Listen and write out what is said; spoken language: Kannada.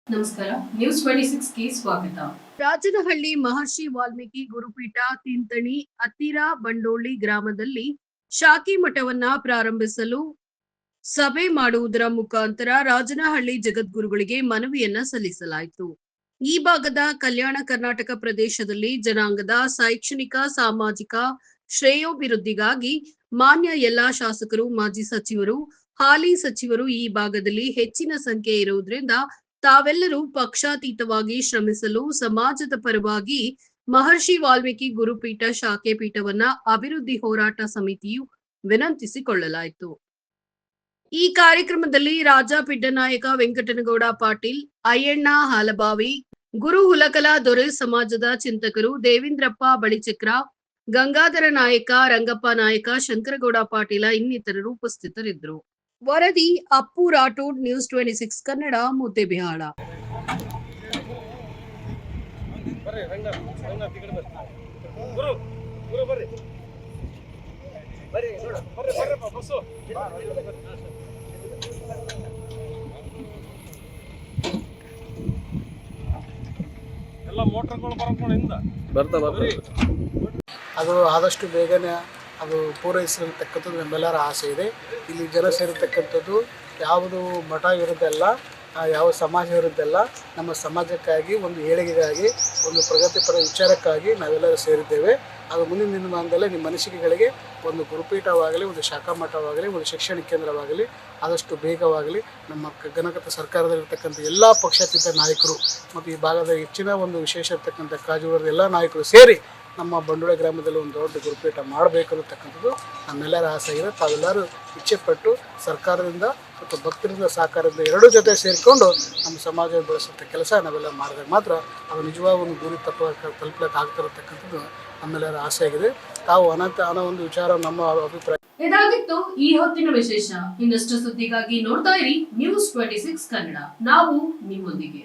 ನಮಸ್ಕಾರ, ನ್ಯೂಸ್ 26ಗೆ ಸ್ವಾಗತ. ರಾಜನಹಳ್ಳಿ ಮಹರ್ಷಿ ವಾಲ್ಮೀಕಿ ಗುರುಪೀಠ ತಿಂತಣಿ ಹತ್ತಿರ ಬಂಡೋಳಿ ಗ್ರಾಮದಲ್ಲಿ ಶಾಖಿ ಮಠವನ್ನ ಪ್ರಾರಂಭಿಸಲು ಸಭೆ ಮಾಡುವುದರ ಮುಖಾಂತರ ರಾಜನಹಳ್ಳಿ ಜಗದ್ಗುರುಗಳಿಗೆ ಮನವಿಯನ್ನ ಸಲ್ಲಿಸಲಾಯಿತು. ಈ ಭಾಗದ ಕಲ್ಯಾಣ ಕರ್ನಾಟಕ ಪ್ರದೇಶದಲ್ಲಿ ಜನಾಂಗದ ಶೈಕ್ಷಣಿಕ ಸಾಮಾಜಿಕ ಶ್ರೇಯೋಭಿವೃದ್ಧಿಗಾಗಿ ಮಾನ್ಯ ಎಲ್ಲಾ ಶಾಸಕರು, ಮಾಜಿ ಸಚಿವರು, ಹಾಲಿ ಸಚಿವರು ಈ ಭಾಗದಲ್ಲಿ ಹೆಚ್ಚಿನ ಸಂಖ್ಯೆ ಇರುವುದರಿಂದ ತಾವೆಲ್ಲರೂ ಪಕ್ಷಾತೀತವಾಗಿ ಶ್ರಮಿಸಲು ಸಮಾಜದ ಪರವಾಗಿ ಮಹರ್ಷಿ ವಾಲ್ಮೀಕಿ ಗುರುಪೀಠ ಶಾಖೆ ಪೀಠವನ್ನ ಅಭಿವೃದ್ಧಿ ಹೋರಾಟ ಸಮಿತಿಯು ವಿನಂತಿಸಿಕೊಳ್ಳಲಾಯಿತು. ಈ ಕಾರ್ಯಕ್ರಮದಲ್ಲಿ ರಾಜ ಪಿಡ್ಡನಾಯಕ ವೆಂಕಟನಗೌಡ ಪಾಟೀಲ್, ಅಯ್ಯಣ್ಣ ಹಾಲಬಾವಿ, ಗುರು ಹುಲಕಲ ದೊರೆ ಸಮಾಜದ ಚಿಂತಕರು ದೇವೇಂದ್ರಪ್ಪ ಬಳಿಚಕ್ರ, ಗಂಗಾಧರ ನಾಯಕ, ರಂಗಪ್ಪ ನಾಯಕ, ಶಂಕರಗೌಡ ಪಾಟೀಲ ಇನ್ನಿತರರು ಉಪಸ್ಥಿತರಿದ್ದರು. ವರದಿ ಅಪ್ಪು ರಾಠೋಡ್, ನ್ಯೂಸ್ 26 ಕನ್ನಡ, ಮುದ್ದೇಬಿಹಾಳ. ಎಲ್ಲ ಮೋಟರ್ಗಳು ಬರೋದ್ರಿಂದ ಅದು ಆದಷ್ಟು ಬೇಗನೆ ಅದು ಪೂರೈಸಿರತಕ್ಕಂಥದ್ದು ನಮ್ಮೆಲ್ಲರ ಆಸೆ ಇದೆ. ಇಲ್ಲಿ ಜನ ಸೇರಿರ್ತಕ್ಕಂಥದ್ದು ಯಾವುದು ಮಠ ವಿರುದ್ಧ, ಯಾವ ಸಮಾಜ ವಿರುದ್ಧ, ನಮ್ಮ ಸಮಾಜಕ್ಕಾಗಿ, ಒಂದು ಏಳಿಗೆಗಾಗಿ, ಒಂದು ಪ್ರಗತಿಪರ ವಿಚಾರಕ್ಕಾಗಿ ನಾವೆಲ್ಲರೂ ಸೇರಿದ್ದೇವೆ. ಅದು ಮುಂದಿನ ದಿನಮಾನದಲ್ಲೇ ನಿಮ್ಮ ಮನಸ್ಸಿಗೆಗಳಿಗೆ ಒಂದು ಗುರುಪೀಠವಾಗಲಿ, ಒಂದು ಶಾಖಾ ಮಠವಾಗಲಿ, ಒಂದು ಶೈಕ್ಷಣಿಕ ಕೇಂದ್ರವಾಗಲಿ ಆದಷ್ಟು ಬೇಗವಾಗಲಿ ನಮ್ಮ ಗಣಕತ ಸರ್ಕಾರದಲ್ಲಿರ್ತಕ್ಕಂಥ ಎಲ್ಲ ಪಕ್ಷಾತೀತ ನಾಯಕರು ಮತ್ತು ಈ ಭಾಗದ ಹೆಚ್ಚಿನ ಒಂದು ವಿಶೇಷ ಇರ್ತಕ್ಕಂಥ ಕಾಜುವರ್ದ ಎಲ್ಲ ನಾಯಕರು ಸೇರಿ ನಮ್ಮ ಬಂಡೋಳಿ ಗ್ರಾಮದಲ್ಲಿ ಒಂದು ದೊಡ್ಡ ಗುರುಪೀಠ ಮಾಡಬೇಕು ಅನ್ನತಕ್ಕಂಥದ್ದು ನಮ್ಮೆಲ್ಲರ ಆಸೆ ಇದೆ. ತಾವೆಲ್ಲರೂ ಇಚ್ಛೆಪಟ್ಟು ಸರ್ಕಾರದಿಂದ ಮತ್ತು ಭಕ್ತರಿಂದ ಸಹಕಾರದಿಂದ ಎರಡೂ ಜೊತೆ ಸೇರಿಕೊಂಡು ನಮ್ಮ ಸಮಾಜ ಬೆಳೆಸುವಂಥ ಕೆಲಸ ನಾವೆಲ್ಲ ಮಾಡಿದಾಗ ಮಾತ್ರ ಅದು ನಿಜವಾದ ಒಂದು ಗುರಿ ತಲುಪಲಿಕ್ಕೆ ಆಗ್ತಿರತಕ್ಕಂಥದ್ದು ನಮ್ಮೆಲ್ಲರ ಆಸೆ ಆಗಿದೆ. ತಾವು ಅನ್ನೋ ಒಂದು ವಿಚಾರ ನಮ್ಮ ಅಭಿಪ್ರಾಯ. ಇದಾಗಿತ್ತು ಈ ಹೊತ್ತಿನ ವಿಶೇಷ. ಇನ್ನಷ್ಟು ಸುದ್ದಿಗಾಗಿ ನೋಡ್ತಾ ಇರಿ ನ್ಯೂಸ್ 26 ಕನ್ನಡ. ನಾವು ನಿಮ್ಮೊಂದಿಗೆ.